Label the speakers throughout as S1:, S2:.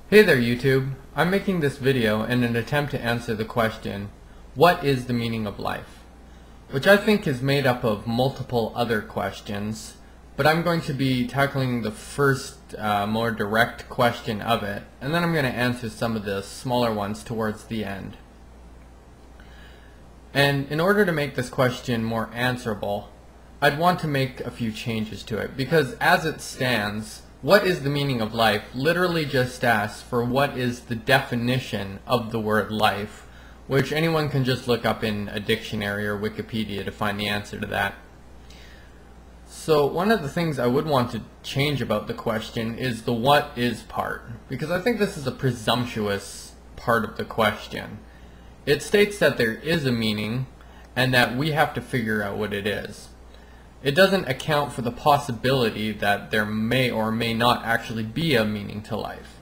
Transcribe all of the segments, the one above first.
S1: Hey there YouTube, I'm making this video in an attempt to answer the question, what is the meaning of life? Which I think is made up of multiple other questions, but I'm going to be tackling the first more direct question of it, and then I'm going to answer some of the smaller ones towards the end. And in order to make this question more answerable, I'd want to make a few changes to it, because as it stands, what is the meaning of life literally just asks for what is the definition of the word life, which anyone can just look up in a dictionary or Wikipedia to find the answer to that. So one of the things I would want to change about the question is the what is part, because I think this is a presumptuous part of the question. It states that there is a meaning and that we have to figure out what it is. It doesn't account for the possibility that there may or may not actually be a meaning to life.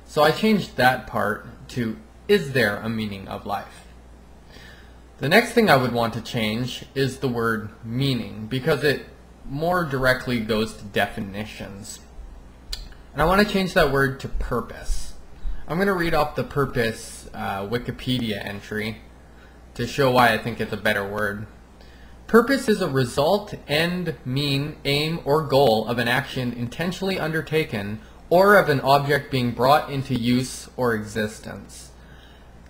S1: So I changed that part to, is there a meaning of life? The next thing I would want to change is the word meaning, because it more directly goes to definitions. And I want to change that word to purpose. I'm going to read off the purpose Wikipedia entry to show why I think it's a better word. Purpose is a result, end, mean, aim, or goal of an action intentionally undertaken or of an object being brought into use or existence.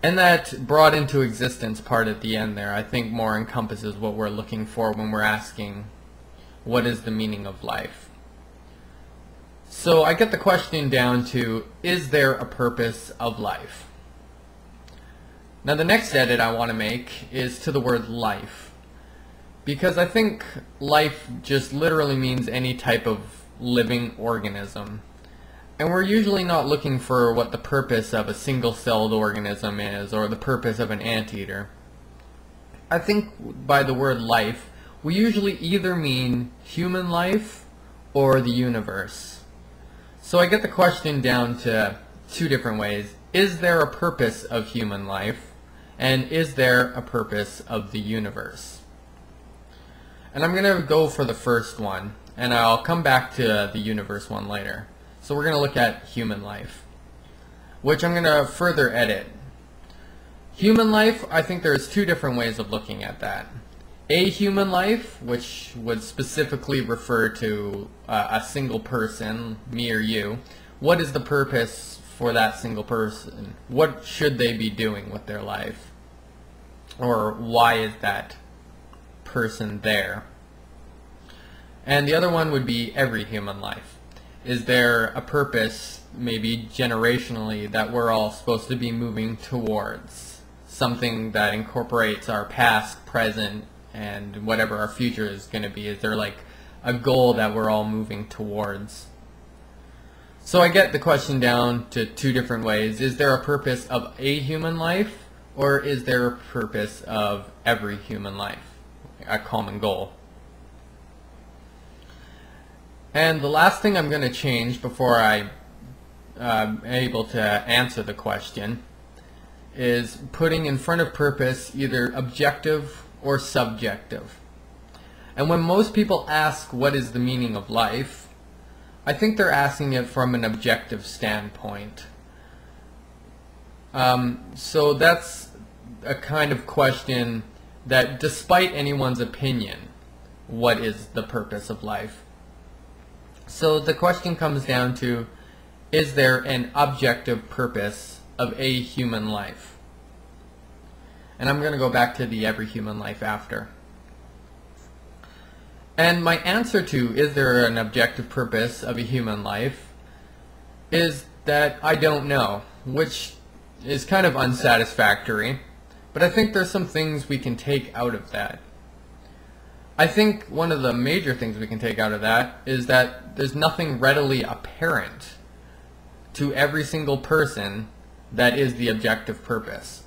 S1: And that brought into existence part at the end there I think more encompasses what we're looking for when we're asking what is the meaning of life. So I get the question down to, is there a purpose of life? Now the next edit I want to make is to the word life, because I think life just literally means any type of living organism. And we're usually not looking for what the purpose of a single-celled organism is, or the purpose of an anteater. I think by the word life, we usually either mean human life or the universe. So I get the question down to two different ways. Is there a purpose of human life? And is there a purpose of the universe? And I'm going to go for the first one, and I'll come back to the universe one later. So we're going to look at human life, which I'm going to further edit. Human life, I think there's two different ways of looking at that. A human life, which would specifically refer to a single person, me or you. What is the purpose for that single person? What should they be doing with their life? Or why is that person there? And the other one would be every human life. Is there a purpose, maybe generationally, that we're all supposed to be moving towards? Something that incorporates our past, present, and whatever our future is going to be. Is there like a goal that we're all moving towards? So I get the question down to two different ways. Is there a purpose of a human life, or is there a purpose of every human life? A common goal. And the last thing I'm going to change before I am able to answer the question is putting in front of purpose either objective or subjective. And when most people ask what is the meaning of life, I think they're asking it from an objective standpoint. So that's a kind of question that, despite anyone's opinion, what is the purpose of life? So the question comes down to, is there an objective purpose of a human life? And I'm going to go back to the every human life after. And my answer to, is there an objective purpose of a human life, is that I don't know, which is kind of unsatisfactory. But I think there's some things we can take out of that. I think one of the major things we can take out of that is that there's nothing readily apparent to every single person that is the objective purpose.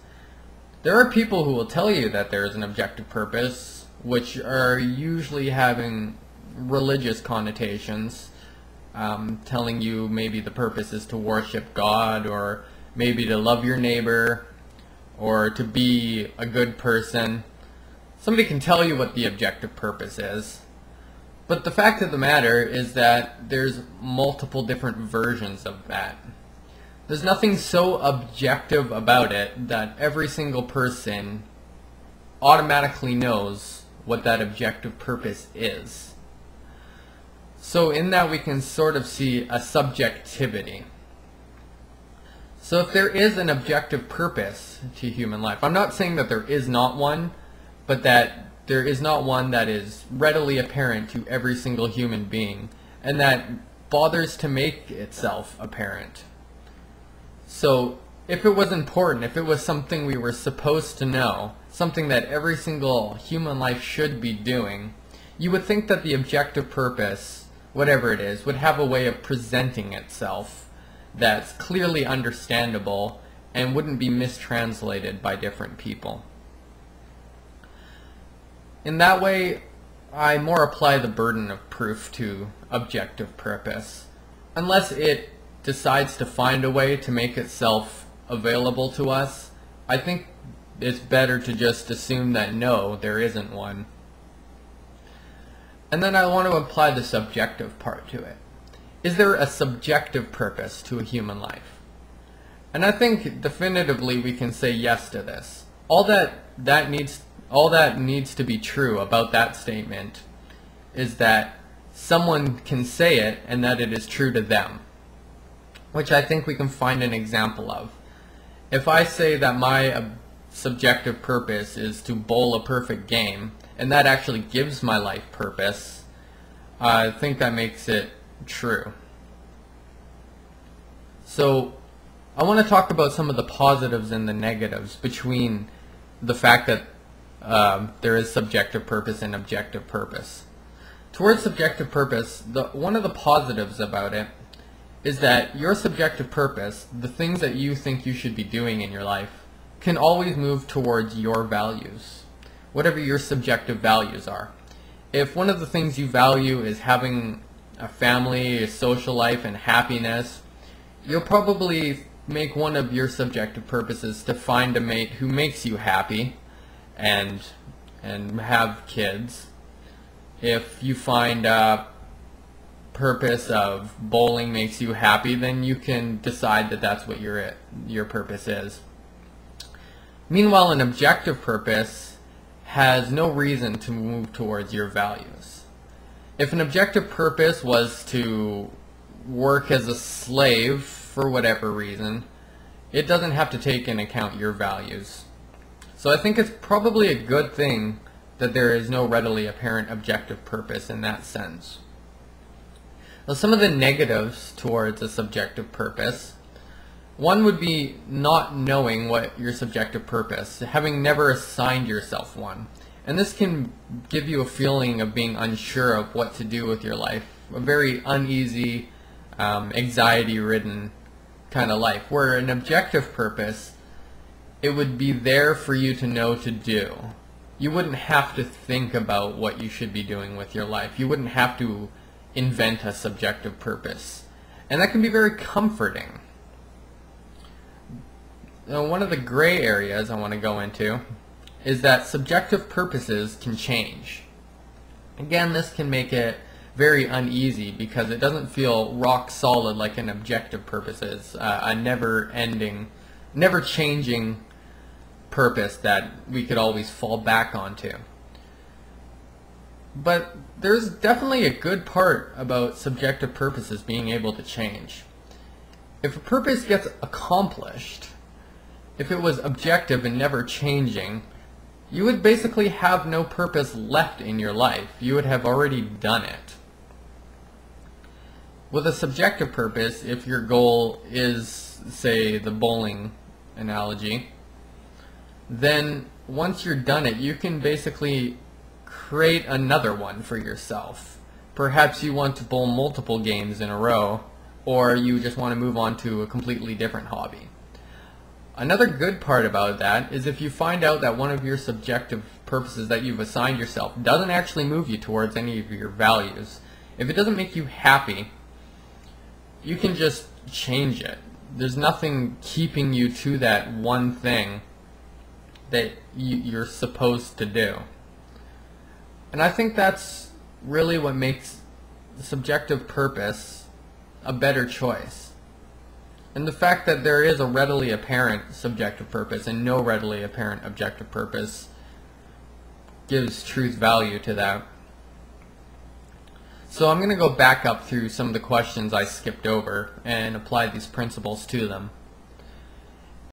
S1: There are people who will tell you that there is an objective purpose, which are usually having religious connotations, telling you maybe the purpose is to worship God, or maybe to love your neighbor, or to be a good person. Somebody can tell you what the objective purpose is, but the fact of the matter is that there's multiple different versions of that. There's nothing so objective about it that every single person automatically knows what that objective purpose is. So in that we can sort of see a subjectivity. So if there is an objective purpose to human life, I'm not saying that there is not one, but that there is not one that is readily apparent to every single human being, and that bothers to make itself apparent. So if it was important, if it was something we were supposed to know, something that every single human life should be doing, you would think that the objective purpose, whatever it is, would have a way of presenting itself that's clearly understandable and wouldn't be mistranslated by different people. In that way, I more apply the burden of proof to objective purpose. Unless it decides to find a way to make itself available to us, I think it's better to just assume that no, there isn't one. And then I want to apply the subjective part to it. Is there a subjective purpose to a human life? And I think definitively we can say yes to this. All that needs to be true about that statement is that someone can say it and that it is true to them, which I think we can find an example of. If I say that my subjective purpose is to bowl a perfect game, and that actually gives my life purpose, I think that makes it true. So I want to talk about some of the positives and the negatives between the fact that there is subjective purpose and objective purpose. Towards subjective purpose, one of the positives about it is that your subjective purpose, the things that you think you should be doing in your life, can always move towards your values, whatever your subjective values are. If one of the things you value is having a family, a social life, and happiness, you'll probably make one of your subjective purposes to find a mate who makes you happy and have kids. If you find a purpose of bowling makes you happy, then you can decide that that's what your purpose is. Meanwhile, an objective purpose has no reason to move towards your values. If an objective purpose was to work as a slave for whatever reason, it doesn't have to take into account your values. So I think it's probably a good thing that there is no readily apparent objective purpose in that sense. Now, some of the negatives towards a subjective purpose, one would be not knowing what your subjective purpose, having never assigned yourself one. And this can give you a feeling of being unsure of what to do with your life, a very uneasy, anxiety-ridden kind of life, where an objective purpose, it would be there for you to know to do. You wouldn't have to think about what you should be doing with your life. You wouldn't have to invent a subjective purpose. And that can be very comforting. Now, one of the gray areas I want to go into is that subjective purposes can change. Again, this can make it very uneasy because it doesn't feel rock solid like an objective purpose is, a never-ending, never-changing purpose that we could always fall back onto. But there's definitely a good part about subjective purposes being able to change. If a purpose gets accomplished, if it was objective and never changing, you would basically have no purpose left in your life. You would have already done it. With a subjective purpose, if your goal is, say, the bowling analogy, then once you're done it, you can basically create another one for yourself. Perhaps you want to bowl multiple games in a row, or you just want to move on to a completely different hobby. Another good part about that is if you find out that one of your subjective purposes that you've assigned yourself doesn't actually move you towards any of your values, if it doesn't make you happy, you can just change it. There's nothing keeping you to that one thing that you're supposed to do. And I think that's really what makes the subjective purpose a better choice. And the fact that there is a readily apparent subjective purpose and no readily apparent objective purpose gives truth value to that. So I'm going to go back up through some of the questions I skipped over and apply these principles to them.